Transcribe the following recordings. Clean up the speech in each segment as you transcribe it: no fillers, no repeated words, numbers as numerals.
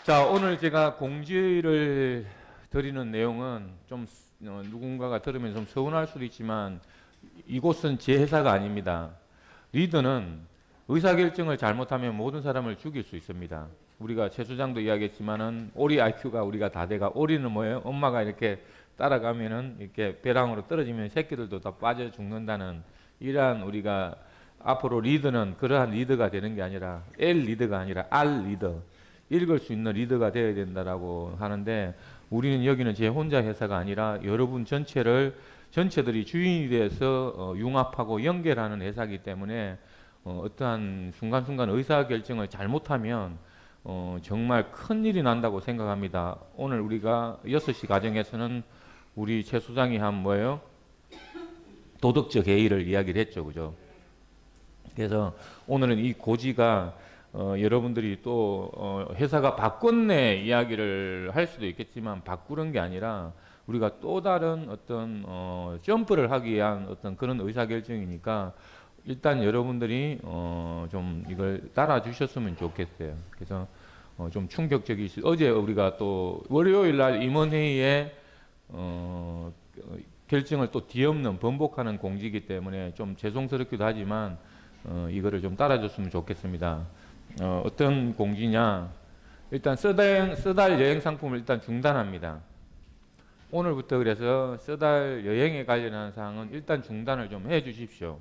자, 오늘 제가 공지를 드리는 내용은 좀 누군가가 들으면 좀 서운할 수도 있지만 이곳은 제 회사가 아닙니다. 리더는 의사결정을 잘못하면 모든 사람을 죽일 수 있습니다. 우리가 최 수장도 이야기했지만은 오리 IQ가 우리가 다 돼가 오리는 뭐예요? 엄마가 이렇게 따라가면은 이렇게 배랑으로 떨어지면 새끼들도 다 빠져 죽는다는 이러한 우리가 앞으로 리더는 그러한 리더가 되는 게 아니라 L 리더가 아니라 R 리더 읽을 수 있는 리더가 되어야 된다라고 하는데 우리는 여기는 제 혼자 회사가 아니라 여러분 전체들이 주인이 돼서 융합하고 연결하는 회사이기 때문에 어떠한 순간순간 의사결정을 잘못하면 정말 큰일이 난다고 생각합니다. 오늘 우리가 6시 과정에서는 우리 최 수장이 한 뭐예요? 도덕적 해이를 이야기를 했죠. 그죠? 그래서 오늘은 이 고지가 여러분들이 또 회사가 바꿨네 이야기를 할 수도 있겠지만 바꾸는 게 아니라 우리가 또 다른 어떤 점프를 하기 위한 어떤 그런 의사결정이니까 일단 여러분들이 좀 이걸 따라 주셨으면 좋겠어요. 그래서 좀 충격적이시. 어제 우리가 또 월요일 날 임원회의에 결정을 또 뒤엎는 번복하는 공지이기 때문에 좀 죄송스럽기도 하지만 이거를 좀 따라줬으면 좋겠습니다. 어떤 공지냐? 일단 쓰달 여행 상품을 일단 중단합니다. 오늘부터 그래서 쓰달 여행에 관련한 사항은 일단 중단을 좀 해 주십시오.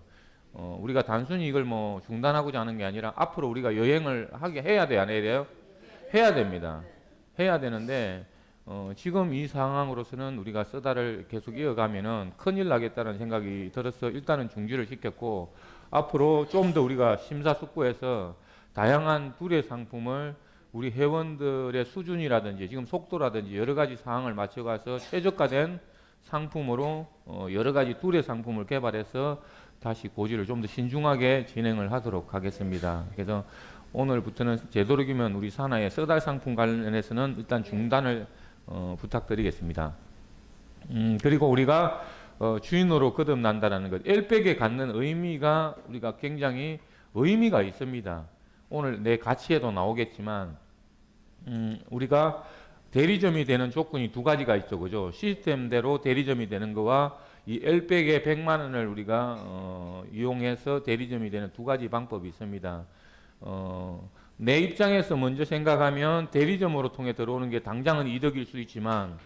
우리가 단순히 이걸 뭐 중단하고자 하는 게 아니라 앞으로 우리가 여행을 하게 해야 돼요, 안 해야 돼요? 해야 됩니다. 해야 되는데 지금 이 상황으로서는 우리가 쓰다를 계속 이어가면은 큰일 나겠다는 생각이 들어서 일단은 중지를 시켰고 앞으로 좀 더 우리가 심사숙고해서 다양한 둘의 상품을 우리 회원들의 수준이라든지 지금 속도라든지 여러 가지 사항을 맞춰가서 최저가된 상품으로 여러 가지 둘의 상품을 개발해서 다시 고지를 좀 더 신중하게 진행을 하도록 하겠습니다. 그래서 오늘부터는 되도록이면 우리 산하의 써달 상품 관련해서는 일단 중단을 부탁드리겠습니다. 그리고 우리가 주인으로 거듭난다라는 것, 엘백에 갖는 의미가 우리가 굉장히 의미가 있습니다. 오늘 내 가치에도 나오겠지만 우리가 대리점이 되는 조건이 두 가지가 있죠. 그죠? 시스템대로 대리점이 되는 거와 이 엘백의 100만 원을 우리가 이용해서 대리점이 되는 두 가지 방법이 있습니다. 내 입장에서 먼저 생각하면 대리점으로 통해 들어오는 게 당장은 이득일 수 있지만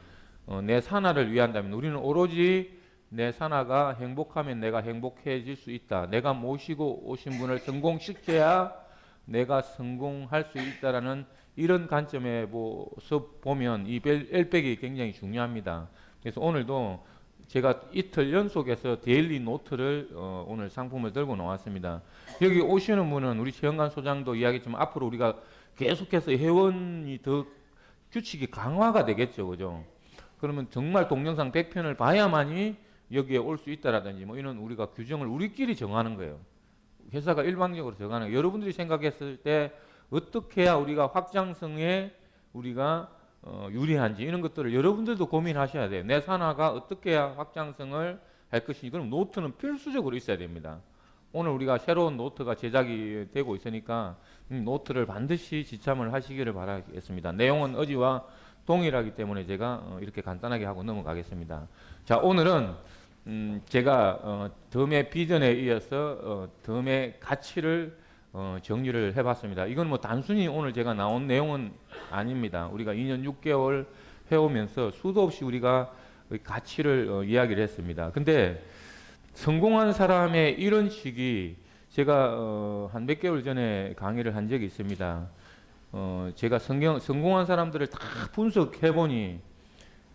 내 산하를 위한다면 우리는 오로지 내 산하가 행복하면 내가 행복해질 수 있다. 내가 모시고 오신 분을 성공시켜야 내가 성공할 수 있다라는 이런 관점에서 보면 이 엘백이 굉장히 중요합니다. 그래서 오늘도 제가 이틀 연속해서 데일리 노트를 오늘 상품을 들고 나왔습니다. 여기 오시는 분은 우리 최영관 소장도 이야기했지만 앞으로 우리가 계속해서 회원이 더 규칙이 강화가 되겠죠. 그죠? 그러면 정말 동영상 100편을 봐야만이 여기에 올 수 있다라든지 뭐 이런 우리가 규정을 우리끼리 정하는 거예요. 회사가 일방적으로 정하는 거예요. 여러분들이 생각했을 때 어떻게 해야 우리가 확장성에 우리가 유리한지 이런 것들을 여러분들도 고민하셔야 돼요. 내 산하가 어떻게 해야 확장성을 할 것인지. 그럼 노트는 필수적으로 있어야 됩니다. 오늘 우리가 새로운 노트가 제작이 되고 있으니까 노트를 반드시 지참을 하시기를 바라겠습니다. 내용은 어제와 동일하기 때문에 제가 이렇게 간단하게 하고 넘어가겠습니다. 자, 오늘은 제가 덤의 비전에 이어서 덤의 가치를 정리를 해봤습니다. 이건 뭐 단순히 오늘 제가 나온 내용은 아닙니다. 우리가 2년 6개월 해오면서 수도 없이 우리가 가치를 이야기를 했습니다. 근데 성공한 사람의 이런 식이 제가 한 몇 개월 전에 강의를 한 적이 있습니다. 제가 성공한 사람들을 다 분석해보니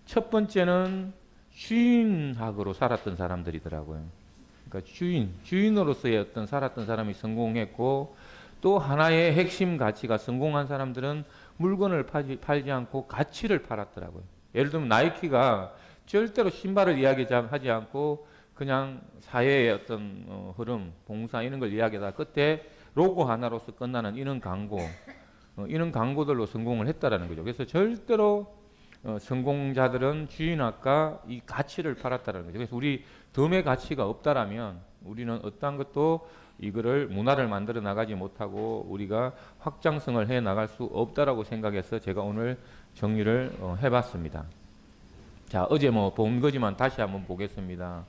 첫 번째는 주인학으로 살았던 사람들이더라고요. 그러니까 주인으로서의 어떤 살았던 사람이 성공했고 또 하나의 핵심 가치가 성공한 사람들은 물건을 팔지 않고 가치를 팔았더라고요. 예를 들면 나이키가 절대로 신발을 이야기하지 않고 그냥 사회의 어떤 흐름, 봉사 이런 걸 이야기하다 끝에 로고 하나로서 끝나는 이런 광고, 이런 광고들로 성공을 했다라는 거죠. 그래서 절대로 성공자들은 주인학과 이 가치를 팔았다는 거죠. 그래서 우리 덤의 가치가 없다라면 우리는 어떠한 것도 이거를 문화를 만들어 나가지 못하고 우리가 확장성을 해 나갈 수 없다라고 생각해서 제가 오늘 정리를 해봤습니다. 자, 어제 뭐 본 거지만 다시 한번 보겠습니다.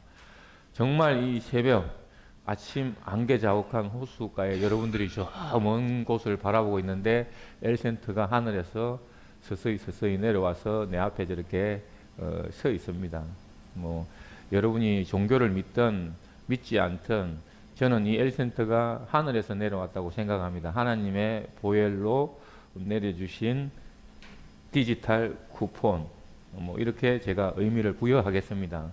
정말 이 새벽 아침 안개 자욱한 호수가에 여러분들이 저 먼 곳을 바라보고 있는데 엘센트가 하늘에서 서서히 내려와서 내 앞에 저렇게 서 있습니다. 뭐 여러분이 종교를 믿든 믿지 않든 저는 이 엘센트가 하늘에서 내려왔다고 생각합니다. 하나님의 보혈로 내려주신 디지털 쿠폰, 뭐 이렇게 제가 의미를 부여하겠습니다.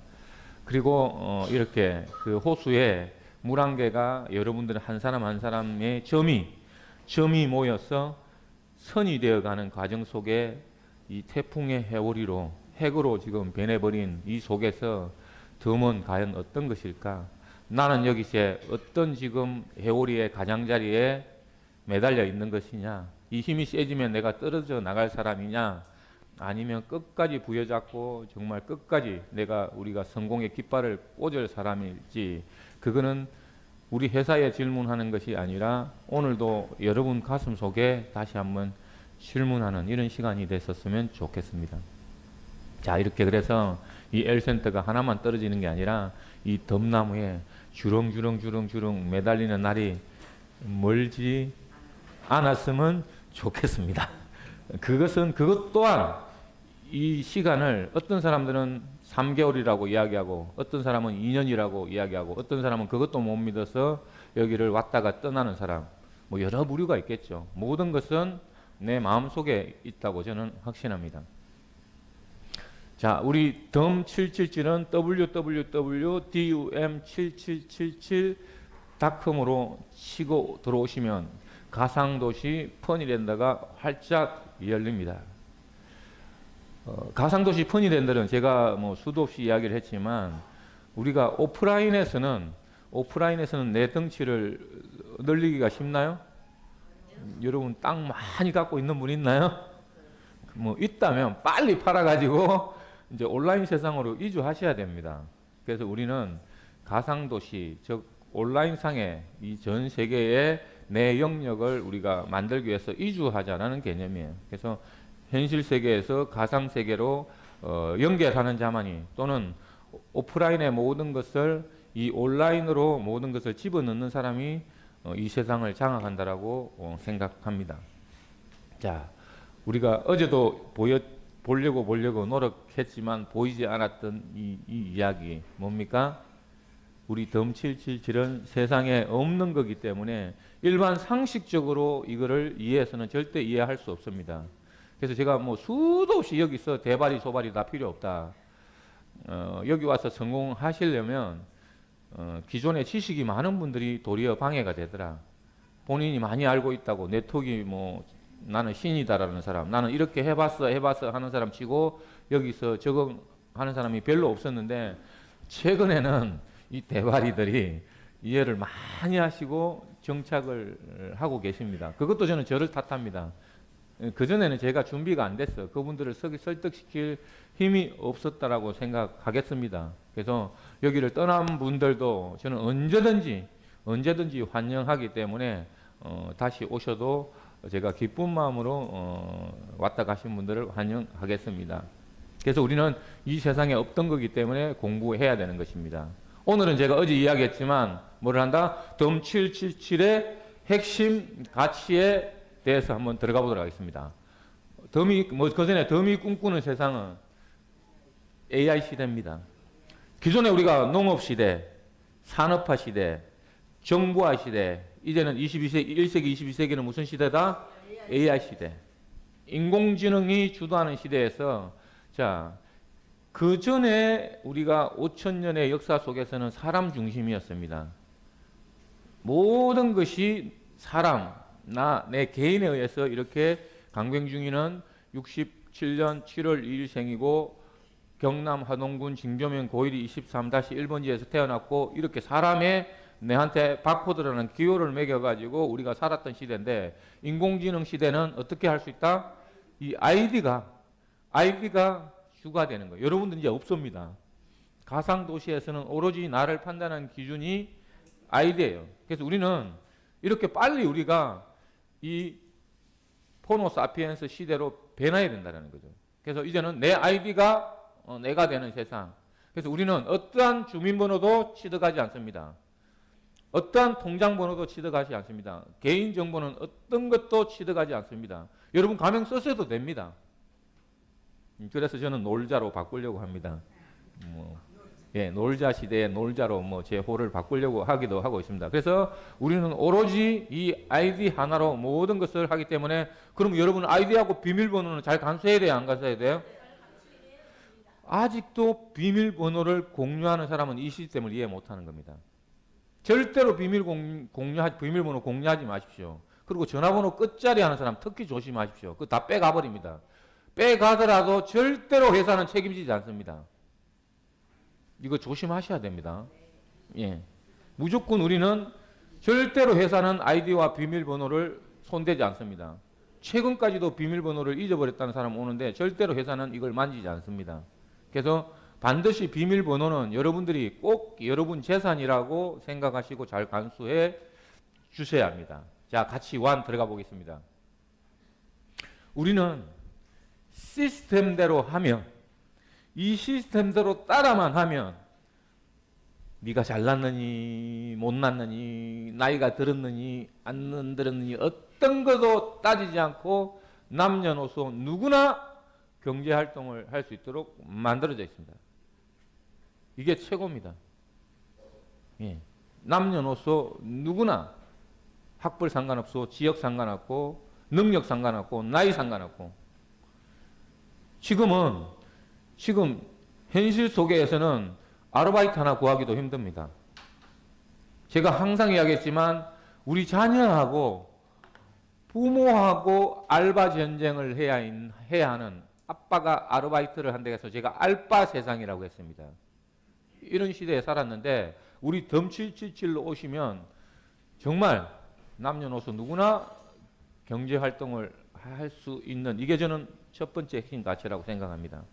그리고 이렇게 그 호수에 물안개가 여러분들 한 사람 한 사람의 점이 모여서 선이 되어가는 과정 속에 이 태풍의 해오리로 핵으로 지금 변해버린 이 속에서 덤은 과연 어떤 것일까? 나는 여기서 어떤 지금 해오리의 가장자리에 매달려 있는 것이냐? 이 힘이 세지면 내가 떨어져 나갈 사람이냐? 아니면 끝까지 부여잡고 정말 끝까지 우리가 성공의 깃발을 꽂을 사람일지, 그거는 우리 회사에 질문하는 것이 아니라 오늘도 여러분 가슴 속에 다시 한번 질문하는 이런 시간이 됐었으면 좋겠습니다. 자, 이렇게 그래서 이 엘센터가 하나만 떨어지는 게 아니라 이 덤나무에 주렁주렁 매달리는 날이 멀지 않았으면 좋겠습니다. 그것 또한 이 시간을 어떤 사람들은 3개월이라고 이야기하고 어떤 사람은 2년이라고 이야기하고 어떤 사람은 그것도 못 믿어서 여기를 왔다가 떠나는 사람, 뭐 여러 부류가 있겠죠. 모든 것은 내 마음속에 있다고 저는 확신합니다. 자, 우리 덤 777은 www.dum7777.com으로 치고 들어오시면 가상도시 퍼니랜드가 활짝 열립니다. 가상도시 퍼니랜드는 제가 뭐 수도 없이 이야기를 했지만 우리가 오프라인에서는 내 덩치를 늘리기가 쉽나요? 여러분 땅 많이 갖고 있는 분 있나요? 뭐 있다면 빨리 팔아가지고 이제 온라인 세상으로 이주하셔야 됩니다. 그래서 우리는 가상도시, 즉 온라인상에 이 전 세계의 내 영역을 우리가 만들기 위해서 이주하자라는 개념이에요. 그래서 현실 세계에서 가상 세계로 연결하는 자만이, 또는 오프라인의 모든 것을 이 온라인으로 모든 것을 집어넣는 사람이 이 세상을 장악한다라고 생각합니다. 자, 우리가 어제도 보려고 노력했지만 보이지 않았던 이 이야기 뭡니까? 우리 덤 777은 세상에 없는 거기 때문에 일반 상식적으로 이거를 이해해서는 절대 이해할 수 없습니다. 그래서 제가 뭐 수도 없이 여기서 대발이 소발이 다 필요 없다. 여기 와서 성공하시려면 기존에 지식이 많은 분들이 도리어 방해가 되더라. 본인이 많이 알고 있다고, 내 톡이 뭐 나는 신이다라는 사람, 나는 이렇게 해봤어 하는 사람 치고 여기서 적응하는 사람이 별로 없었는데, 최근에는 이 대발이들이 이해를 많이 하시고 정착을 하고 계십니다. 그것도 저는 저를 탓합니다. 그전에는 제가 준비가 안 됐어. 그분들을 설득시킬 힘이 없었다라고 생각하겠습니다. 그래서 여기를 떠난 분들도 저는 언제든지 환영하기 때문에 다시 오셔도 제가 기쁜 마음으로 왔다 가신 분들을 환영하겠습니다. 그래서 우리는 이 세상에 없던 거기 때문에 공부해야 되는 것입니다. 오늘은 제가 어제 이야기했지만 뭐를 한다? 덤 777의 핵심 가치에 대해서 한번 들어가 보도록 하겠습니다. 그 전에 덤이 꿈꾸는 세상은 AI 시대입니다. 기존에 우리가 농업 시대, 산업화 시대, 정보화 시대, 이제는 1세기 22세기는 무슨 시대다? AI 시대. 인공지능이 주도하는 시대에서, 자, 그 전에 우리가 5천년의 역사 속에서는 사람 중심이었습니다. 모든 것이 내 개인에 의해서, 이렇게 강병중이는 67년 7월 2일 생이고 경남 하동군 징조면 고일이 23-1번지에서 태어났고, 이렇게 사람의 내한테 바코드라는 기호를 매겨가지고 우리가 살았던 시대인데, 인공지능 시대는 어떻게 할 수 있다? 이 아이디가 주가 되는 거예요. 여러분들 이제 없습니다. 가상도시에서는 오로지 나를 판단하는 기준이 아이디예요. 그래서 우리는 이렇게 빨리 우리가 이 호모 사피엔스 시대로 변해야 된다는 거죠. 그래서 이제는 내 아이디가 내가 되는 세상. 그래서 우리는 어떠한 주민번호도 취득하지 않습니다. 어떠한 통장번호도 취득하지 않습니다. 개인정보는 어떤 것도 취득하지 않습니다. 여러분 가명 쓰셔도 됩니다. 그래서 저는 놀자로 바꾸려고 합니다. 놀자 시대에 놀자로 제 호를 바꾸려고 하기도 하고 있습니다. 그래서 우리는 오로지 이 아이디 하나로 모든 것을 하기 때문에, 그럼 여러분 아이디하고 비밀번호는 잘 간수해야 돼요, 안 간수해야 돼요? 아직도 비밀번호를 공유하는 사람은 이 시스템을 이해 못하는 겁니다. 절대로 비밀번호 공유하지 마십시오. 그리고 전화번호 끝자리 하는 사람 특히 조심하십시오. 그거 다 빼가버립니다. 빼가더라도 절대로 회사는 책임지지 않습니다. 이거 조심하셔야 됩니다. 예. 무조건 우리는 절대로 회사는 아이디와 비밀번호를 손대지 않습니다. 최근까지도 비밀번호를 잊어버렸다는 사람 오는데 절대로 회사는 이걸 만지지 않습니다. 그래서 반드시 비밀번호는 여러분들이 꼭 여러분 재산이라고 생각하시고 잘 간수해 주셔야 합니다. 자, 같이 원 들어가 보겠습니다. 우리는 시스템대로 하면, 이 시스템대로 따라만 하면, 네가 잘났느니 못났느니 나이가 들었느니 안 들었느니 어떤 것도 따지지 않고 남녀노소 누구나 경제활동을 할 수 있도록 만들어져 있습니다. 이게 최고입니다. 예. 남녀노소 누구나 학벌 상관없고 지역 상관없고 능력 상관없고 나이 상관없고, 지금 현실 속에서는 아르바이트 하나 구하기도 힘듭니다. 제가 항상 이야기했지만 우리 자녀하고 부모하고 알바 전쟁을 해야 하는, 아빠가 아르바이트를 한다고 해서 제가 알바 세상이라고 했습니다. 이런 시대에 살았는데 우리 덤777로 오시면 정말 남녀노소 누구나 경제활동을 할 수 있는, 이게 저는 첫 번째 핵심 가치라고 생각합니다.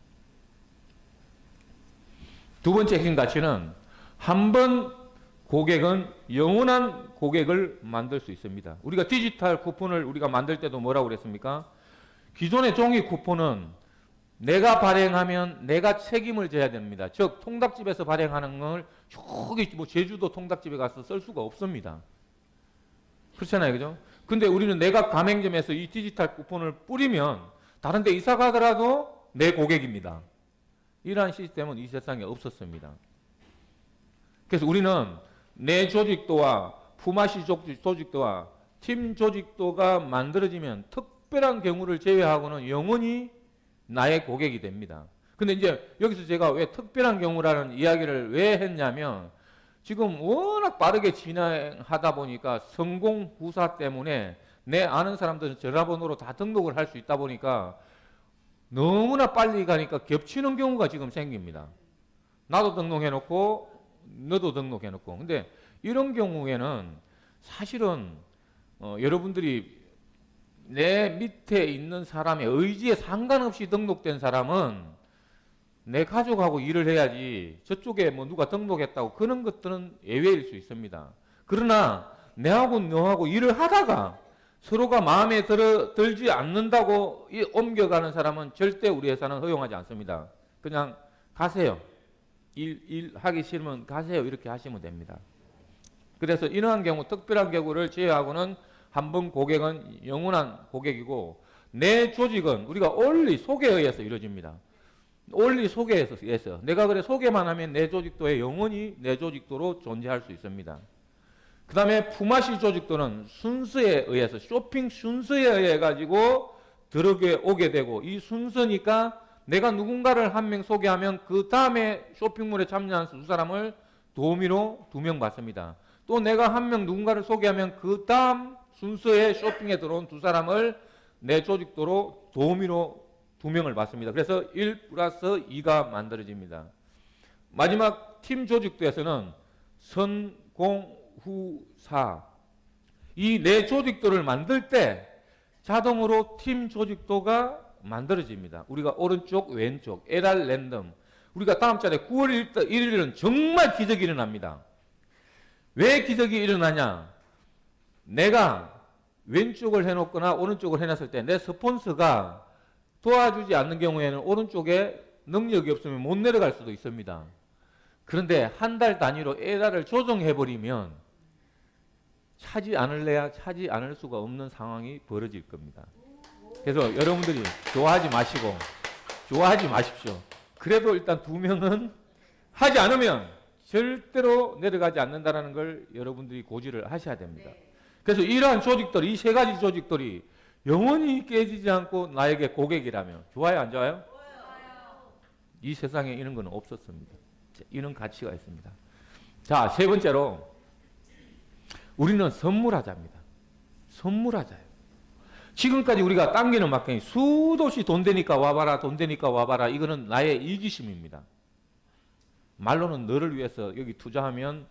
두 번째 핵심 가치는 한 번 고객은 영원한 고객을 만들 수 있습니다. 우리가 디지털 쿠폰을 우리가 만들 때도 뭐라고 그랬습니까? 기존의 종이 쿠폰은 내가 발행하면 내가 책임을 져야 됩니다. 즉 통닭집에서 발행하는 걸 저기 제주도 통닭집에 가서 쓸 수가 없습니다. 그렇잖아요, 그죠? 근데 우리는 내가 가맹점에서 이 디지털 쿠폰을 뿌리면 다른 데 이사 가더라도 내 고객입니다. 이러한 시스템은 이 세상에 없었습니다. 그래서 우리는 내 조직도와 품앗이 조직도와 팀 조직도가 만들어지면 특별한 경우를 제외하고는 영원히 나의 고객이 됩니다. 근데 이제 여기서 제가 왜 특별한 경우라는 이야기를 왜 했냐면, 지금 워낙 빠르게 진행하다 보니까 성공 후사 때문에 내 아는 사람들은 전화번호로 다 등록을 할 수 있다 보니까 너무나 빨리 가니까 겹치는 경우가 지금 생깁니다. 나도 등록해놓고 너도 등록해놓고. 근데 이런 경우에는 사실은 여러분들이 내 밑에 있는 사람의 의지에 상관없이 등록된 사람은 내 가족하고 일을 해야지 저쪽에 누가 등록했다고 그런 것들은 예외일 수 있습니다. 그러나 내하고 너하고 일을 하다가 서로가 마음에 들지 않는다고 옮겨가는 사람은 절대 우리 회사는 허용하지 않습니다. 그냥 가세요. 일 하기 싫으면 가세요. 이렇게 하시면 됩니다. 그래서 이러한 경우, 특별한 경우를 제외하고는 한 번 고객은 영원한 고객이고, 내 조직은 우리가 원리 소개에 의해서 이루어집니다. 원리 소개에서 내가 그래 소개만 하면 내 조직도에 영원히 내 조직도로 존재할 수 있습니다. 그 다음에 품앗이 조직도는 순서에 의해서, 쇼핑 순서에 의해 가지고 들어오게 되고, 이 순서니까 내가 누군가를 한 명 소개하면 그 다음에 쇼핑몰에 참여한 두 사람을 도우미로 2명 받습니다. 또 내가 한 명 누군가를 소개하면 그 다음 순서에 쇼핑에 들어온 두 사람을 내 조직도로 도우미로 2명을 받습니다. 그래서 1 플러스 2가 만들어집니다. 마지막 팀 조직도에서는 선공후사, 이 내 조직도를 만들 때 자동으로 팀 조직도가 만들어집니다. 우리가 오른쪽 왼쪽 LR 랜덤, 우리가 다음 달에 9월 1일은 정말 기적이 일어납니다. 왜 기적이 일어나냐? 내가 왼쪽을 해놓거나 오른쪽을 해놨을 때 내 스폰서가 도와주지 않는 경우에는 오른쪽에 능력이 없으면 못 내려갈 수도 있습니다. 그런데 한 달 단위로 에라를 조정해버리면 차지 않을래야 차지 않을 수가 없는 상황이 벌어질 겁니다. 그래서 여러분들이 좋아하지 마십시오. 그래도 일단 2명은 하지 않으면 절대로 내려가지 않는다는 걸 여러분들이 고지를 하셔야 됩니다. 그래서 이러한 조직들이, 이 3가지 조직들이 영원히 깨지지 않고 나에게 고객이라면 좋아요, 안 좋아요? 이 세상에 이런 건 없었습니다. 이런 가치가 있습니다. 자, 3번째로 우리는 선물하자입니다. 선물하자요. 지금까지 우리가 당기는 막강이 수도시 돈 되니까 와봐라, 돈 되니까 와봐라. 이거는 나의 이기심입니다. 말로는 너를 위해서 여기 투자하면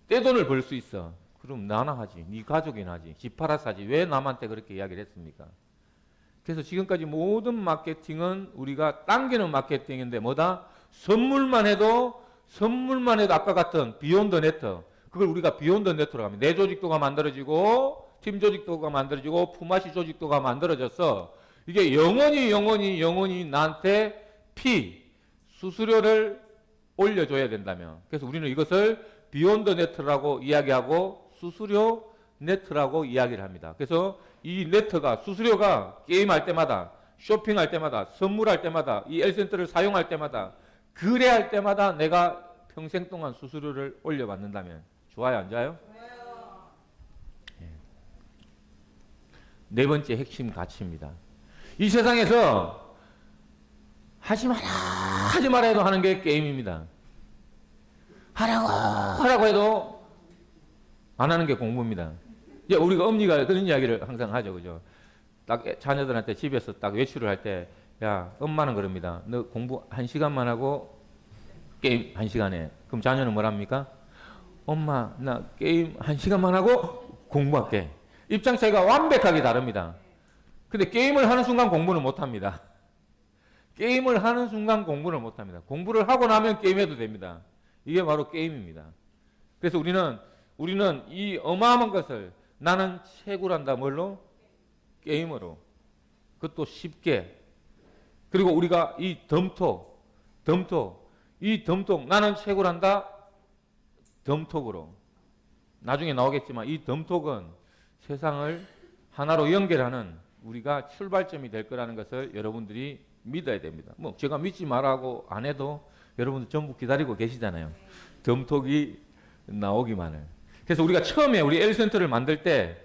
떼돈을 벌 수 있어. 그럼 나나 하지. 네 가족이나 하지. 집 팔아서 하지. 왜 남한테 그렇게 이야기를 했습니까? 그래서 지금까지 모든 마케팅은 우리가 당기는 마케팅인데 뭐다? 선물만 해도 아까 같은 비욘드 네트. 그걸 우리가 비욘드 네트로 합니다. 내 조직도가 만들어지고 팀 조직도가 만들어지고 품앗이 조직도가 만들어져서 이게 영원히 나한테 수수료를 올려줘야 된다면, 그래서 우리는 이것을 비욘드 네트라고 이야기하고 수수료 네트라고 이야기를 합니다. 그래서 이 네트가, 수수료가 게임할 때마다, 쇼핑할 때마다, 선물할 때마다, 이 L센터를 사용할 때마다, 거래할 때마다 내가 평생 동안 수수료를 올려받는다면 좋아요, 안 좋아요? 네 번째 핵심 가치입니다. 이 세상에서 하지 마라 해도 하는 게 게임입니다. 하라고 해도 안 하는 게 공부입니다. 이제 우리가 엄니가 그런 이야기를 항상 하죠, 그죠? 딱 자녀들한테 집에서 딱 외출을 할 때, 야, 엄마는 그럽니다. 너 공부 1시간만 하고 게임 1시간에. 그럼 자녀는 뭐랍니까? 엄마, 나 게임 1시간만 하고 공부할게. 입장 차이가 완벽하게 다릅니다. 근데 게임을 하는 순간 공부는 못 합니다. 게임을 하는 순간 공부를 못 합니다. 공부를 하고 나면 게임해도 됩니다. 이게 바로 게임입니다. 그래서 우리는 이 어마어마한 것을 나는 채굴한다. 뭘로? 게임으로. 그것도 쉽게. 그리고 우리가 이 덤톡, 이 덤톡, 나는 채굴한다. 덤톡으로. 나중에 나오겠지만 이 덤톡은 세상을 하나로 연결하는 우리가 출발점이 될 거라는 것을 여러분들이 믿어야 됩니다. 뭐 제가 믿지 말라고 안 해도 여러분들 전부 기다리고 계시잖아요. 덤톡이 나오기만을. 그래서 우리가 처음에 우리 L센터를 만들 때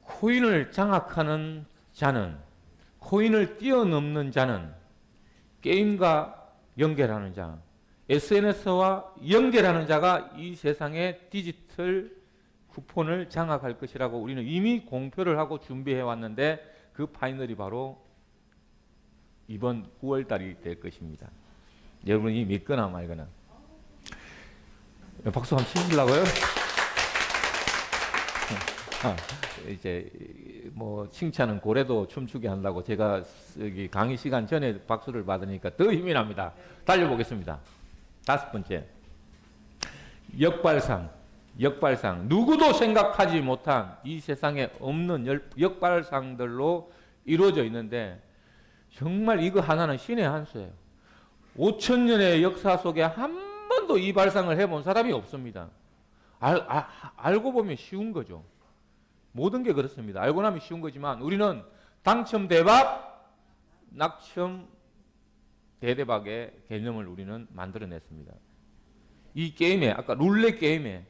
코인을 장악하는 자는, 코인을 뛰어넘는 자는 게임과 연결하는 자, SNS와 연결하는 자가 이 세상의 디지털 쿠폰을 장악할 것이라고 우리는 이미 공표를 하고 준비해 왔는데 그 파이널이 바로 이번 9월 달이 될 것입니다. 여러분이 믿거나 말거나. 박수 한번 치시려고요? 이제 뭐 칭찬은 고래도 춤추게 한다고 제가 여기 강의 시간 전에 박수를 받으니까 더 힘이 납니다. 달려보겠습니다. 5번째. 역발상. 누구도 생각하지 못한 이 세상에 없는 역발상들로 이루어져 있는데 정말 이거 하나는 신의 한 수예요. 5,000년의 역사 속에 한 번도 이 발상을 해본 사람이 없습니다. 알고 보면 쉬운 거죠. 모든 게 그렇습니다. 알고 나면 쉬운 거지만 우리는 당첨 대박, 낙첨 대대박의 개념을 우리는 만들어냈습니다. 이 게임에, 아까 룰렛 게임에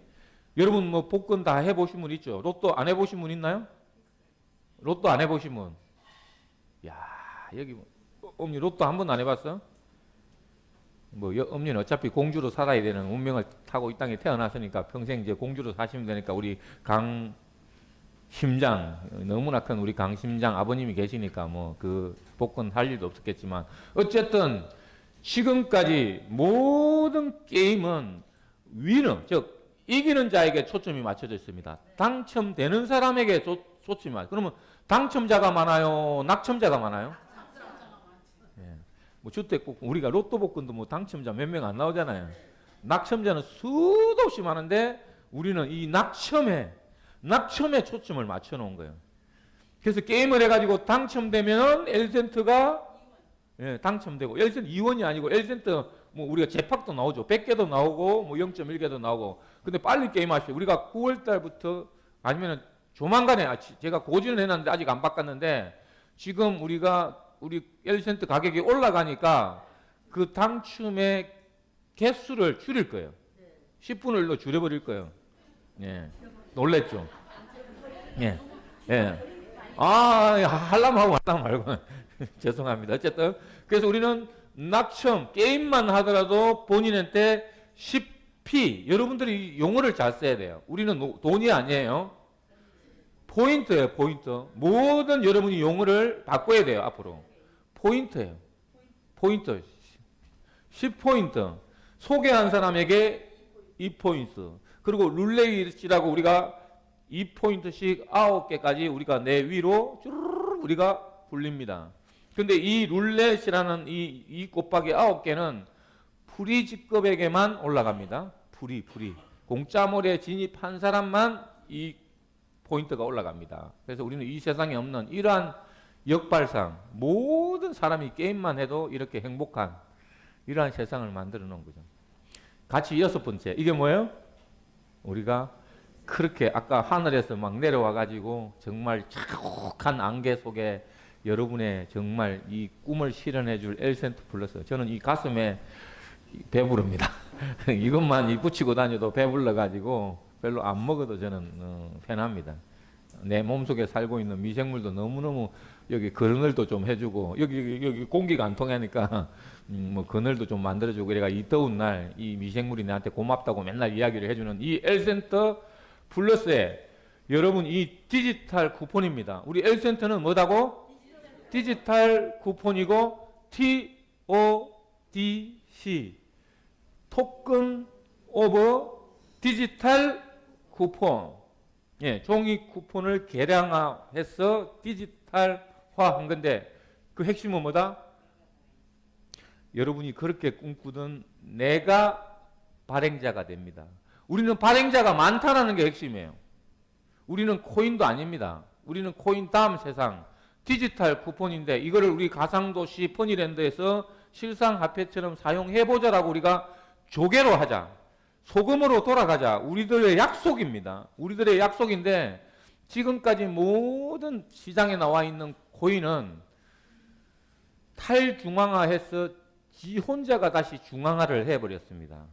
여러분 뭐 복권 다 해보신 분 있죠? 로또 안 해보신 분 있나요? 로또 안 해보신 분? 야, 여기 엄니 로또 한 번도 안 해봤어? 뭐 엄니는 어차피 공주로 살아야 되는 운명을 타고 이 땅에 태어났으니까 평생 이제 공주로 사시면 되니까 우리 강심장, 너무나 큰 우리 강심장 아버님이 계시니까 뭐 그 복권 할 일도 없었겠지만 어쨌든 지금까지 모든 게임은 위너, 즉 이기는 자에게 초점이 맞춰져 있습니다. 당첨되는 사람에게 초점이 맞춰. 그러면 당첨자가 많아요? 낙첨자가 많아요? 예. 뭐 주택복권, 우리가 로또 복권도 뭐 당첨자 몇 명 안 나오잖아요. 낙첨자는 수도 없이 많은데 우리는 이 낙첨에 초점을 맞춰 놓은 거예요. 그래서 게임을 해가지고 당첨되면 L센트가 당첨되고, L센트 2원이 아니고 L센트 뭐 우리가 재팍도 나오죠. 100개도 나오고 뭐 0.1개도 나오고. 근데 빨리 게임하시죠. 우리가 9월 달부터 아니면은 조만간에, 제가 고지는 해놨는데 아직 안 바꿨는데, 지금 우리 L센트 가격이 올라가니까 그 당첨의 개수를 줄일 거예요. 10분을 1로 줄여버릴 거예요. 예. 놀랬죠? 예. 예. 하려면 하고 말라면 말고. 죄송합니다. 어쨌든. 그래서 우리는 낙첨, 게임만 하더라도 본인한테 10p, 여러분들이 용어를 잘 써야 돼요. 우리는 돈이 아니에요. 포인트예요, 포인트. 모든 여러분이 용어를 바꿔야 돼요, 앞으로. 포인트예요. 포인트. 10포인트. 소개한 사람에게 2포인트. 그리고 룰레이시라고 우리가 2포인트씩 9개까지 우리가 내 위로 쭈르르 우리가 굴립니다. 근데 이 룰렛이라는 이 곱하기 9개는 프리 직급에게만 올라갑니다. 프리. 공짜몰에 진입한 사람만 이 포인트가 올라갑니다. 그래서 우리는 이 세상에 없는 이러한 역발상, 모든 사람이 게임만 해도 이렇게 행복한 이러한 세상을 만들어 놓은 거죠. 같이 6번째. 이게 뭐예요? 우리가 그렇게 아까 하늘에서 막 내려와 가지고 정말 자욱한 안개 속에 여러분의 정말 이 꿈을 실현해 줄 L센트 플러스. 저는 이 가슴에 배부릅니다. 이것만 붙이고 다녀도 배불러 가지고 별로 안 먹어도 저는 편합니다. 내 몸속에 살고 있는 미생물도 너무너무 여기 그늘도 좀 해주고, 여기 공기가 안 통하니까 뭐 그늘도 좀 만들어주고, 그래가 이 더운 날 이 미생물이 나한테 고맙다고 맨날 이야기를 해주는 이 L센터 플러스에 여러분 이 디지털 쿠폰입니다. 우리 L센터는 뭐다고? 디지털 쿠폰이고 TODC 토큰 오버 디지털 쿠폰. 예, 종이 쿠폰을 개량화해서 디지털화한 건데 그 핵심은 뭐다? 여러분이 그렇게 꿈꾸던 내가 발행자가 됩니다. 우리는 발행자가 많다라는 게 핵심이에요. 우리는 코인도 아닙니다. 우리는 코인 다음 세상 디지털 쿠폰인데 이거를 우리 가상도시 퍼니랜드에서 실상화폐처럼 사용해보자라고 우리가 조개로 하자. 소금으로 돌아가자. 우리들의 약속입니다. 우리들의 약속인데 지금까지 모든 시장에 나와 있는 코인은 탈중앙화해서 지 혼자가 다시 중앙화를 해버렸습니다.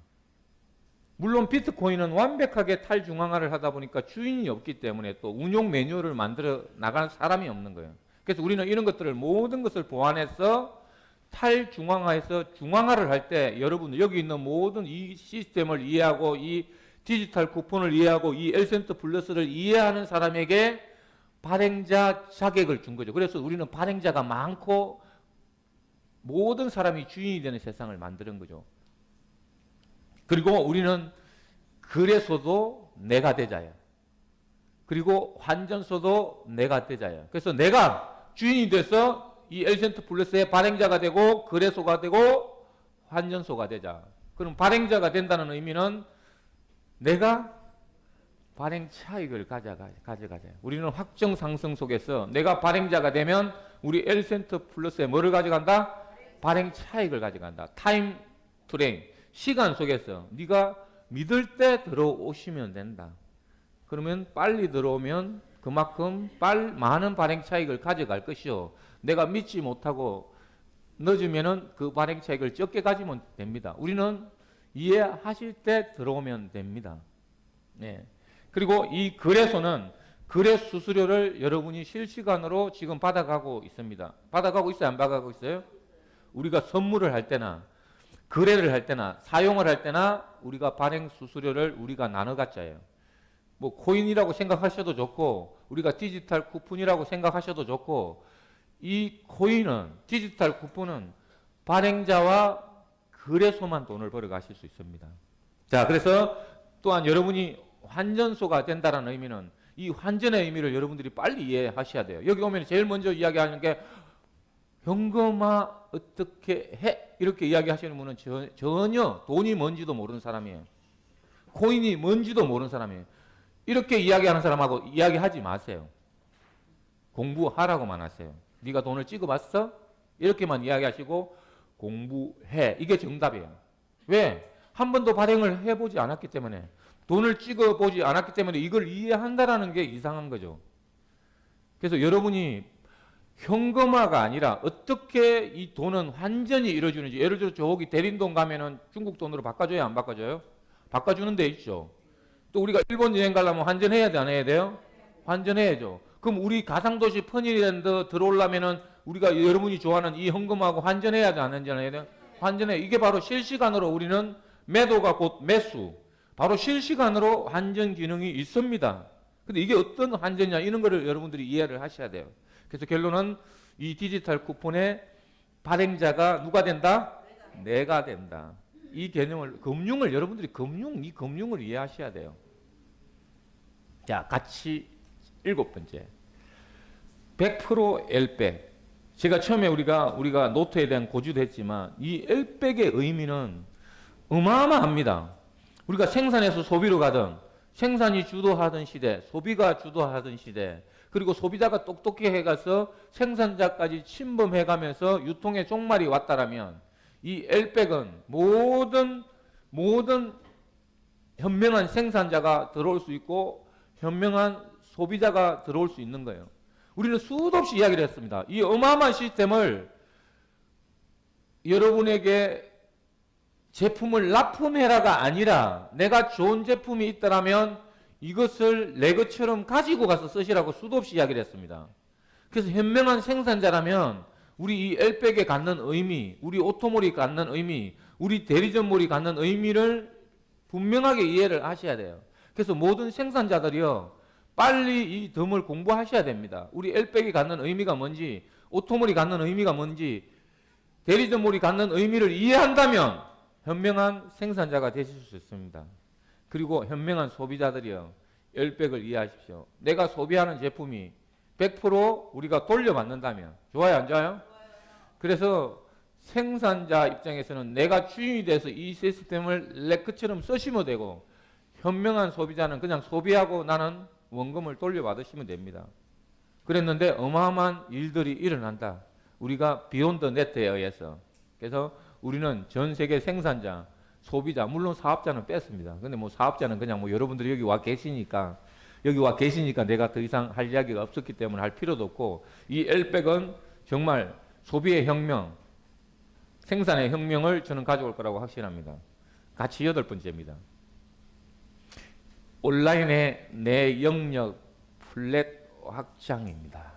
물론 비트코인은 완벽하게 탈중앙화를 하다 보니까 주인이 없기 때문에 또 운용 매뉴얼을 만들어 나가는 사람이 없는 거예요. 그래서 우리는 이런 것들을 모든 것을 보완해서 탈중앙화해서 중앙화를 할 때 여러분 여기 있는 모든 이 시스템을 이해하고 이 디지털 쿠폰을 이해하고 이 L센터 플러스를 이해하는 사람에게 발행자 자격을 준 거죠. 그래서 우리는 발행자가 많고 모든 사람이 주인이 되는 세상을 만드는 거죠. 그리고 우리는 거래소도 내가 되자예요. 그리고 환전소도 내가 되자예요. 그래서 내가 주인이 돼서 이 L센터 플러스의 발행자가 되고 거래소가 되고 환전소가 되자. 그럼 발행자가 된다는 의미는 내가 발행 차익을 가져가자. 우리는 확정 상승 속에서 내가 발행자가 되면 우리 L센터 플러스에 뭐를 가져간다? 발행 차익을 가져간다. 타임 트레인. 시간 속에서 네가 믿을 때 들어오시면 된다. 그러면 빨리 들어오면 그만큼 많은 발행 차익을 가져갈 것이요. 내가 믿지 못하고 늦으면은 그 발행 차익을 적게 가지면 됩니다. 우리는 이해하실 때 들어오면 됩니다. 네. 그리고 이 거래소는 거래 수수료를 여러분이 실시간으로 지금 받아가고 있습니다. 받아가고 있어요? 안 받아가고 있어요? 우리가 선물을 할 때나 거래를 할 때나 사용을 할 때나 우리가 발행 수수료를 우리가 나눠 갖자예요. 뭐 코인이라고 생각하셔도 좋고 우리가 디지털 쿠폰이라고 생각하셔도 좋고 이 코인은 디지털 쿠폰은 발행자와 거래소만 돈을 벌어 가실 수 있습니다. 자, 그래서 또한 여러분이 환전소가 된다는 의미는 이 환전의 의미를 여러분들이 빨리 이해하셔야 돼요. 여기 오면 제일 먼저 이야기하는 게 현금화 어떻게 해? 이렇게 이야기하시는 분은 전혀 돈이 뭔지도 모르는 사람이에요. 코인이 뭔지도 모르는 사람이에요. 이렇게 이야기하는 사람하고 이야기하지 마세요. 공부하라고만 하세요. 네가 돈을 찍어봤어? 이렇게만 이야기하시고 공부해. 이게 정답이에요. 왜? 한 번도 발행을 해보지 않았기 때문에, 돈을 찍어보지 않았기 때문에 이걸 이해한다라는 게 이상한 거죠. 그래서 여러분이 현금화가 아니라 어떻게 이 돈은 환전이 이루어지는지, 예를 들어 저기 대림동 가면은 중국 돈으로 바꿔줘야 안 바꿔줘요? 바꿔주는 데 있죠. 또 우리가 일본 여행 가려면 환전해야 돼, 안 해야 돼요? 환전해야죠. 그럼 우리 가상도시 퍼니랜드 들어오려면은 우리가 여러분이 좋아하는 이 현금하고 환전해야 돼, 안 환전해야 돼요? 환전해. 이게 바로 실시간으로 우리는 매도가 곧 매수. 바로 실시간으로 환전 기능이 있습니다. 근데 이게 어떤 환전이냐, 이런 거를 여러분들이 이해를 하셔야 돼요. 그래서 결론은 이 디지털 쿠폰의 발행자가 누가 된다? 내가 된다. 이 개념을, 금융을, 여러분들이 이 금융을 이해하셔야 돼요. 자, 같이 7번째. 100% L백. 제가 처음에 우리가 노트에 대한 고지도 했지만, 이 L백의 의미는 어마어마합니다. 우리가 생산에서 소비로 가든, 생산이 주도하던 시대, 소비가 주도하던 시대, 그리고 소비자가 똑똑해 가서 생산자까지 침범해 가면서 유통의 종말이 왔다라면, 이 L백은 모든 현명한 생산자가 들어올 수 있고 현명한 소비자가 들어올 수 있는 거예요. 우리는 수도 없이 이야기를 했습니다. 이 어마어마한 시스템을 여러분에게 제품을 납품해라가 아니라, 내가 좋은 제품이 있다라면 이것을 내 것처럼 가지고 가서 쓰시라고 수도 없이 이야기를 했습니다. 그래서 현명한 생산자라면 우리 이 L백에 갖는 의미, 우리 오토몰이 갖는 의미, 우리 대리점몰이 갖는 의미를 분명하게 이해를 하셔야 돼요. 그래서 모든 생산자들이요, 빨리 이 덤을 공부하셔야 됩니다. 우리 L백이 갖는 의미가 뭔지, 오토몰이 갖는 의미가 뭔지, 대리점몰이 갖는 의미를 이해한다면 현명한 생산자가 되실 수 있습니다. 그리고 현명한 소비자들이요, L백을 이해하십시오. 내가 소비하는 제품이 100% 우리가 돌려받는다면 좋아요, 안 좋아요? 그래서 생산자 입장에서는 내가 주인이 돼서 이 시스템을 내 것처럼 쓰시면 되고, 현명한 소비자는 그냥 소비하고 나는 원금을 돌려받으시면 됩니다. 그랬는데 어마어마한 일들이 일어난다. 우리가 비욘드 네트에 의해서. 그래서 우리는 전 세계 생산자, 소비자, 물론 사업자는 뺐습니다. 근데 뭐 사업자는 그냥 뭐 여러분들이 여기 와 계시니까 내가 더 이상 할 이야기가 없었기 때문에 할 필요도 없고, 이 L백은 정말 소비의 혁명, 생산의 혁명을 저는 가져올 거라고 확신합니다. 같이 8번째입니다. 온라인의 내 영역 플랫 확장입니다.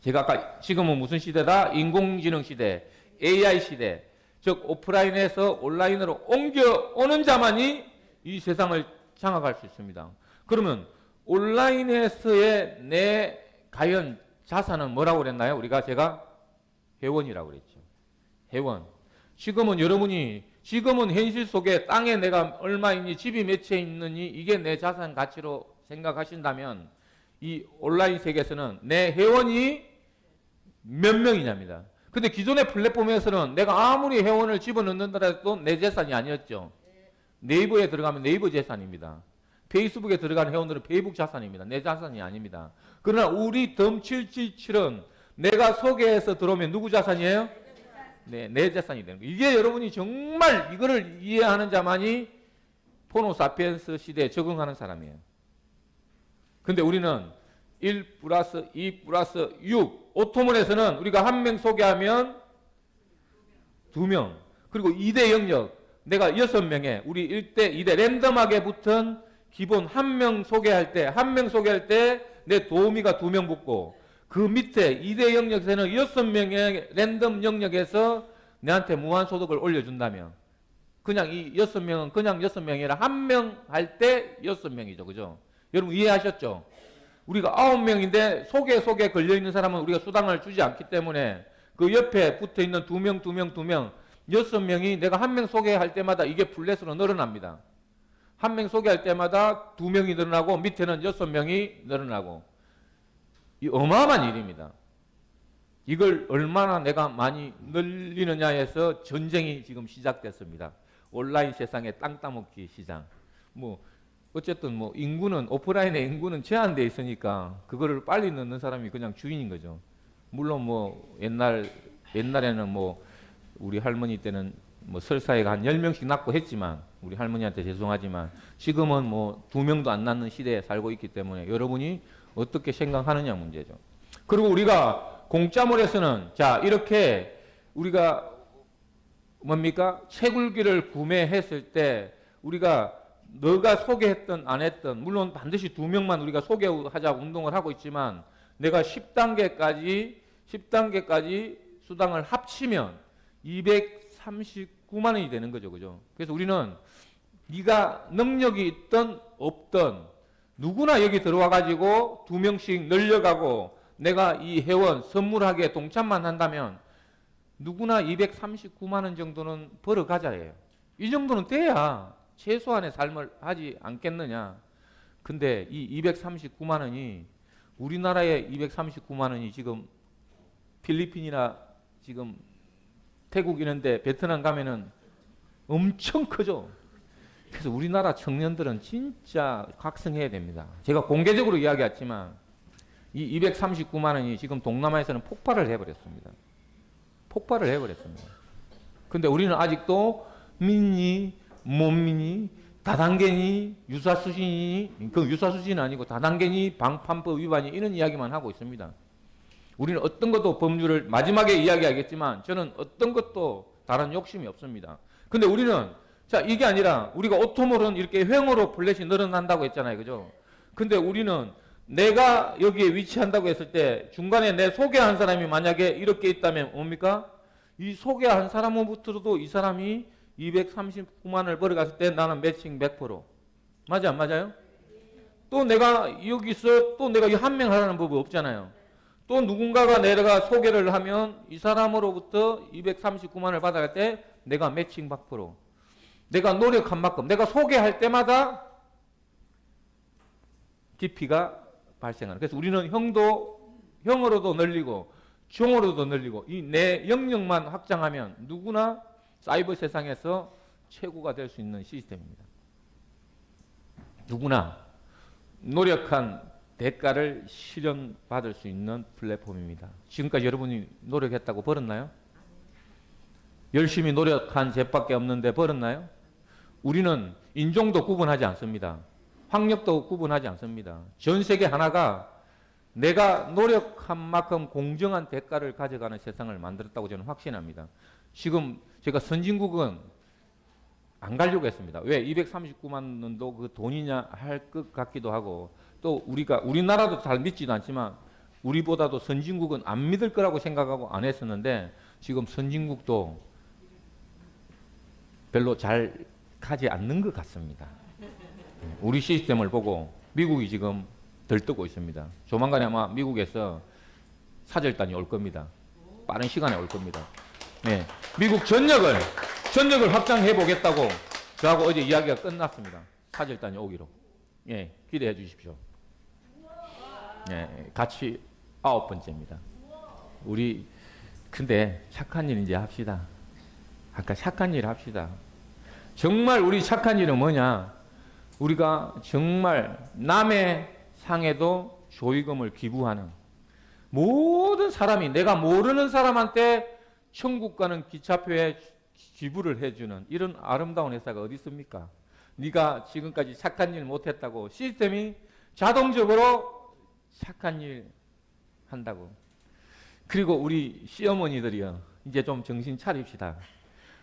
제가 아까 지금은 무슨 시대다? 인공지능 시대, AI 시대. 즉 오프라인에서 온라인으로 옮겨오는 자만이 이 세상을 장악할 수 있습니다. 그러면 온라인에서의 내 과연 자산은 뭐라고 그랬나요? 제가 회원이라고 그랬죠. 회원. 지금은 현실 속에 땅에 내가 얼마 있니, 집이 몇 채 있느니, 이게 내 자산 가치로 생각하신다면 이 온라인 세계에서는 내 회원이 몇 명이냐입니다. 근데 기존의 플랫폼에서는 내가 아무리 회원을 집어넣는다라도 내 재산이 아니었죠. 네이버에 들어가면 네이버 재산입니다. 페이스북에 들어가는 회원들은 페이북 자산입니다. 내 자산이 아닙니다. 그러나 우리 덤777은 내가 소개해서 들어오면 누구 자산이에요? 네, 내 자산이 되는 거예요. 이게 여러분이 정말 이거를 이해하는 자만이 포노사피엔스 시대에 적응하는 사람이에요. 근데 우리는 1 플러스 2 플러스 6, 오토몰에서는 우리가 한 명 소개하면 2명, 그리고 2대 영역, 내가 6명에 우리 1대 2대 랜덤하게 붙은 기본 한 명 소개할 때 내 도우미가 2명 붙고, 그 밑에 2대 영역에서는 6명의 랜덤 영역에서 내한테 무한소득을 올려준다면, 그냥 이 6명은 그냥 6명이라 한 명 할 때 6명이죠. 그죠? 여러분 이해하셨죠? 우리가 9명인데 속에 걸려있는 사람은 우리가 수당을 주지 않기 때문에 그 옆에 붙어있는 2명, 6명이 내가 한 명 소개할 때마다 이게 플랫으로 늘어납니다. 한 명 소개할 때마다 2명이 늘어나고 밑에는 6명이 늘어나고, 이 어마어마한 일입니다. 이걸 얼마나 내가 많이 늘리느냐에서 전쟁이 지금 시작됐습니다. 온라인 세상의 땅 따먹기 시장. 뭐 어쨌든 뭐 인구는 오프라인의 인구는 제한돼 있으니까 그거를 빨리 넣는 사람이 그냥 주인인 거죠. 물론 뭐 옛날에는 뭐 우리 할머니 때는 뭐 설사회가 한 10명씩 낳고 했지만 우리 할머니한테 죄송하지만 지금은 뭐 2명도 안 낳는 시대에 살고 있기 때문에 여러분이 어떻게 생각하느냐 문제죠. 그리고 우리가 공짜몰에서는 자 이렇게 우리가 뭡니까? 채굴기를 구매했을 때 우리가 너가 소개했던 안 했던 물론 반드시 2명만 우리가 소개하자고 운동을 하고 있지만 내가 10단계까지 수당을 합치면 239만 원이 되는 거죠. 그죠? 그래서 우리는 네가 능력이 있든 없든 누구나 여기 들어와 가지고 2명씩 늘려가고 내가 이 회원 선물하기에 동참만 한다면 누구나 239만 원 정도는 벌어가자예요. 이 정도는 돼야 최소한의 삶을 하지 않겠느냐. 근데 이 239만 원이 우리나라의 239만 원이 지금 필리핀이나 지금 태국 이런데 베트남 가면은 엄청 크죠. 그래서 우리나라 청년들은 진짜 각성해야 됩니다. 제가 공개적으로 이야기했지만 이 239만 원이 지금 동남아에서는 폭발을 해버렸습니다. 폭발을 해버렸습니다. 근데 우리는 아직도 믿니 못 믿니 다단계니 유사수준이니 그 유사수준이 아니고 다단계니 방판법 위반이 이런 이야기만 하고 있습니다. 우리는 어떤 것도 법률을 마지막에 이야기하겠지만 저는 어떤 것도 다른 욕심이 없습니다. 근데 우리는 자 이게 아니라 우리가 오토몰은 이렇게 횡으로 플랫이 늘어난다고 했잖아요. 그죠? 근데 우리는 내가 여기에 위치한다고 했을 때 중간에 내 소개한 사람이 만약에 이렇게 있다면 뭡니까? 이 소개한 사람으로부터도 이 사람이 239만 원을 벌어갔을 때 나는 매칭 100%. 맞아 안 맞아요? 또 내가 여기서 또 내가 한 명 하라는 법이 없잖아요. 또 누군가가 내가 소개를 하면 이 사람으로부터 239만 원을 받아갈 때 내가 매칭 100%. 내가 노력한 만큼 내가 소개할 때마다 깊이가 발생하는. 그래서 우리는 형으로도 늘리고 종으로도 늘리고 이 내 영역만 확장하면 누구나 사이버 세상에서 최고가 될 수 있는 시스템입니다. 누구나 노력한 대가를 실현받을 수 있는 플랫폼입니다. 지금까지 여러분이 노력했다고 벌었나요? 열심히 노력한 쟤밖에 없는데 벌었나요? 우리는 인종도 구분하지 않습니다. 학력도 구분하지 않습니다. 전 세계 하나가 내가 노력한 만큼 공정한 대가를 가져가는 세상을 만들었다고 저는 확신합니다. 지금 제가 선진국은 안 가려고 했습니다. 왜? 239만 원도 그 돈이냐 할 것 같기도 하고 또 우리나라도 잘 믿지도 않지만 우리보다도 선진국은 안 믿을 거라고 생각하고 안 했었는데 지금 선진국도 별로 잘 가지 않는 것 같습니다. 우리 시스템을 보고 미국이 지금 들뜨고 있습니다. 조만간에 아마 미국에서 사절단이 올 겁니다. 빠른 시간에 올 겁니다. 네, 미국 전역을 확장해 보겠다고 저하고 어제 이야기가 끝났습니다. 사절단이 오기로. 예, 기대해 주십시오. 예, 같이 9번째입니다. 우리 근데 착한 일 이제 합시다. 아까 착한 일 합시다. 정말 우리 착한 일은 뭐냐? 우리가 정말 남의 상에도 조의금을 기부하는 모든 사람이 내가 모르는 사람한테 천국 가는 기차표에 기부를 해주는 이런 아름다운 회사가 어디 있습니까? 네가 지금까지 착한 일 못했다고 시스템이 자동적으로 착한 일 한다고. 그리고 우리 시어머니들이요, 이제 좀 정신 차립시다.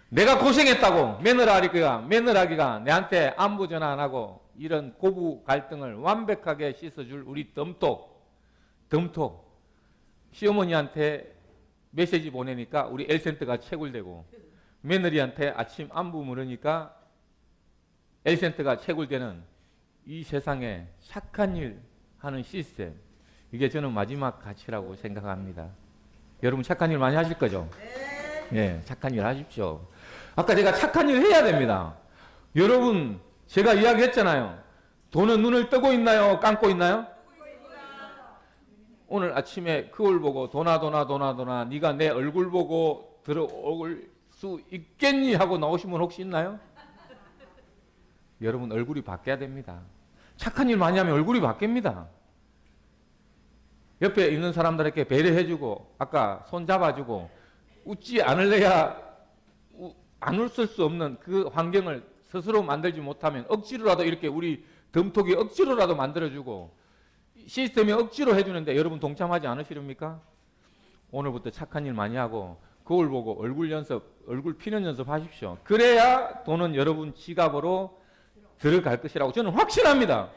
내가 고생했다고 며느라기가 내한테 안부 전화 안 하고 이런 고부 갈등을 완벽하게 씻어줄 우리 덤톡 시어머니한테 메시지 보내니까 우리 L센터가 채굴되고 며느리한테 아침 안부 물으니까 L센터가 채굴되는 이 세상에 착한 일 하는 시스템, 이게 저는 마지막 가치라고 생각합니다. 여러분 착한 일 많이 하실 거죠? 네, 착한 일 하십시오. 아까 제가 착한 일 해야 됩니다. 여러분 제가 이야기했잖아요. 돈은 눈을 뜨고 있나요? 감고 있나요? 오늘 아침에 거울 보고 도나 네가 내 얼굴 보고 들어올 수 있겠니 하고 나오신 분 혹시 있나요? 여러분 얼굴이 바뀌어야 됩니다. 착한 일 많이 하면 얼굴이 바뀝니다. 옆에 있는 사람들에게 배려해주고 아까 손 잡아주고 웃지 않을래야 안 웃을 수 없는 그 환경을 스스로 만들지 못하면 억지로라도 이렇게 우리 덤톡이 억지로라도 만들어주고 시스템이 억지로 해주는데 여러분 동참하지 않으시렵니까? 오늘부터 착한 일 많이 하고 거울 보고 얼굴 피는 연습 하십시오. 그래야 돈은 여러분 지갑으로 들어갈 것이라고 저는 확신합니다.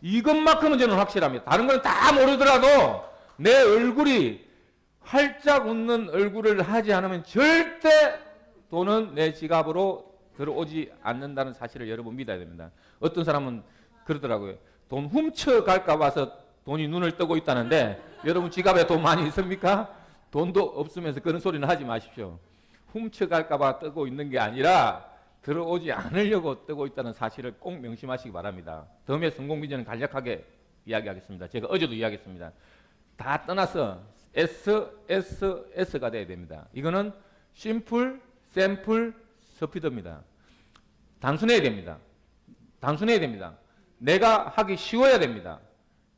이것만큼은 저는 확실합니다. 다른 건 다 모르더라도 내 얼굴이 활짝 웃는 얼굴을 하지 않으면 절대 돈은 내 지갑으로 들어오지 않는다는 사실을 여러분 믿어야 됩니다. 어떤 사람은 그러더라고요. 돈 훔쳐갈까 봐서 돈이 눈을 뜨고 있다는데 여러분 지갑에 돈 많이 있습니까? 돈도 없으면서 그런 소리는 하지 마십시오. 훔쳐갈까 봐 뜨고 있는 게 아니라 들어오지 않으려고 뜨고 있다는 사실을 꼭 명심하시기 바랍니다. 다음에 성공 비전은 간략하게 이야기하겠습니다. 제가 어제도 이야기했습니다. 다 떠나서 SSS가 돼야 됩니다. 이거는 심플, 샘플, 스피드입니다. 단순해야 됩니다. 단순해야 됩니다. 내가 하기 쉬워야 됩니다.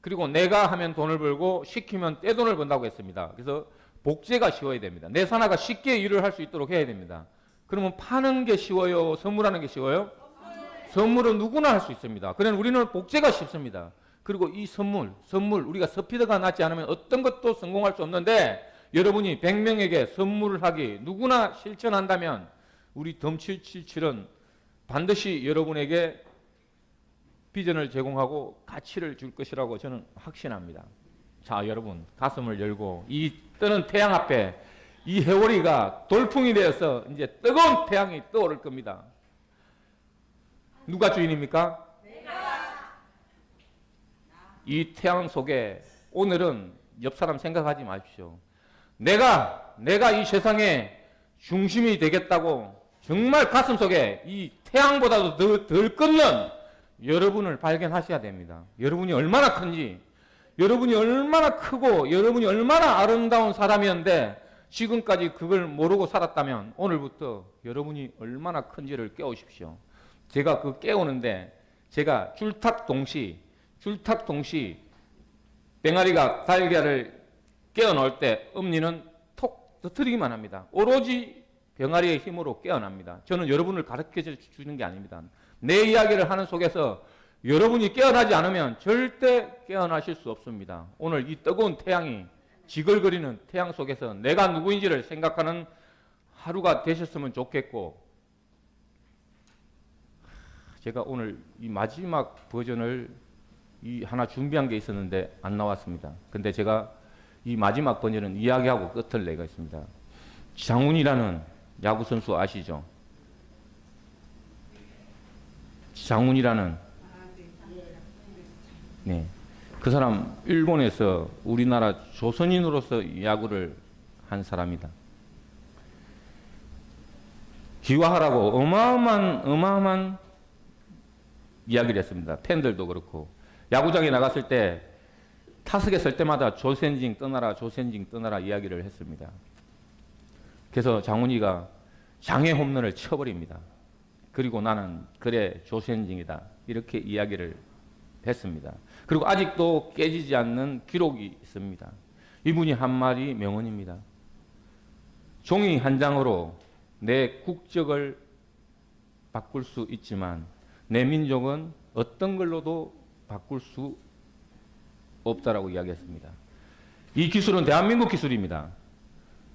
그리고 내가 하면 돈을 벌고 시키면 떼돈을 번다고 했습니다. 그래서 복제가 쉬워야 됩니다. 내 산하가 쉽게 일을 할 수 있도록 해야 됩니다. 그러면 파는 게 쉬워요? 선물하는 게 쉬워요? 선물은 누구나 할 수 있습니다. 그러나 우리는 복제가 쉽습니다. 그리고 이 선물 우리가 스피드가 낮지 않으면 어떤 것도 성공할 수 없는데 여러분이 100명에게 선물을 하기 누구나 실천한다면 우리 덤777은 반드시 여러분에게 비전을 제공하고 가치를 줄 것이라고 저는 확신합니다. 자, 여러분 가슴을 열고 이 뜨는 태양 앞에 이 해오리가 돌풍이 되어서 이제 뜨거운 태양이 떠오를 겁니다. 누가 주인입니까? 이 태양 속에 오늘은 옆 사람 생각하지 마십시오. 내가 이 세상의 중심이 되겠다고 정말 가슴 속에 이 태양보다도 덜 끓는 여러분을 발견하셔야 됩니다. 여러분이 얼마나 큰지, 여러분이 얼마나 크고 여러분이 얼마나 아름다운 사람이었는데 지금까지 그걸 모르고 살았다면 오늘부터 여러분이 얼마나 큰지를 깨우십시오. 제가 그 깨우는데 제가 줄탁동시 병아리가 달걀을 깨어놓을 때 엄니는 톡 터뜨리기만 합니다. 오로지 병아리의 힘으로 깨어납니다. 저는 여러분을 가르쳐 주는 게 아닙니다. 내 이야기를 하는 속에서 여러분이 깨어나지 않으면 절대 깨어나실 수 없습니다. 오늘 이 뜨거운 태양이 지글거리는 태양 속에서 내가 누구인지를 생각하는 하루가 되셨으면 좋겠고, 제가 오늘 이 마지막 버전을 하나 준비한 게 있었는데 안 나왔습니다. 근데 제가 이 마지막 버전은 이야기하고 끝을 내겠습니다. 장훈이라는 야구선수 아시죠? 장훈이라는, 네, 그 사람 일본에서 우리나라 조선인으로서 야구를 한 사람이다. 기와하라고 어마어마한 이야기를 했습니다. 팬들도 그렇고 야구장에 나갔을 때 타석에 설 때마다 조센징 떠나라 이야기를 했습니다. 그래서 장훈이가 장애 홈런을 쳐버립니다. 그리고 나는 그래 조센징이다 이렇게 이야기를 했습니다. 그리고 아직도 깨지지 않는 기록이 있습니다. 이분이 한 말이 명언입니다. 종이 한 장으로 내 국적을 바꿀 수 있지만 내 민족은 어떤 걸로도 바꿀 수 없다라고 이야기했습니다. 이 기술은 대한민국 기술입니다.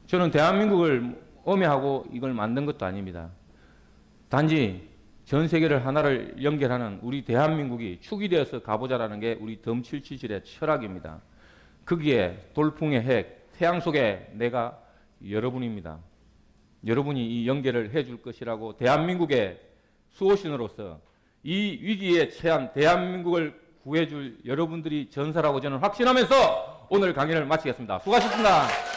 저는 대한민국을 엄해하고 이걸 만든 것도 아닙니다. 단지 전 세계를 하나를 연결하는 우리 대한민국이 축이 되어서 가보자라는 게 우리 덤777의 철학입니다. 거기에 돌풍의 핵, 태양 속에 내가 여러분입니다. 여러분이 이 연결을 해줄 것이라고 대한민국의 수호신으로서 이 위기에 처한 대한민국을 구해줄 여러분들이 전사라고 저는 확신하면서 오늘 강연을 마치겠습니다. 수고하셨습니다.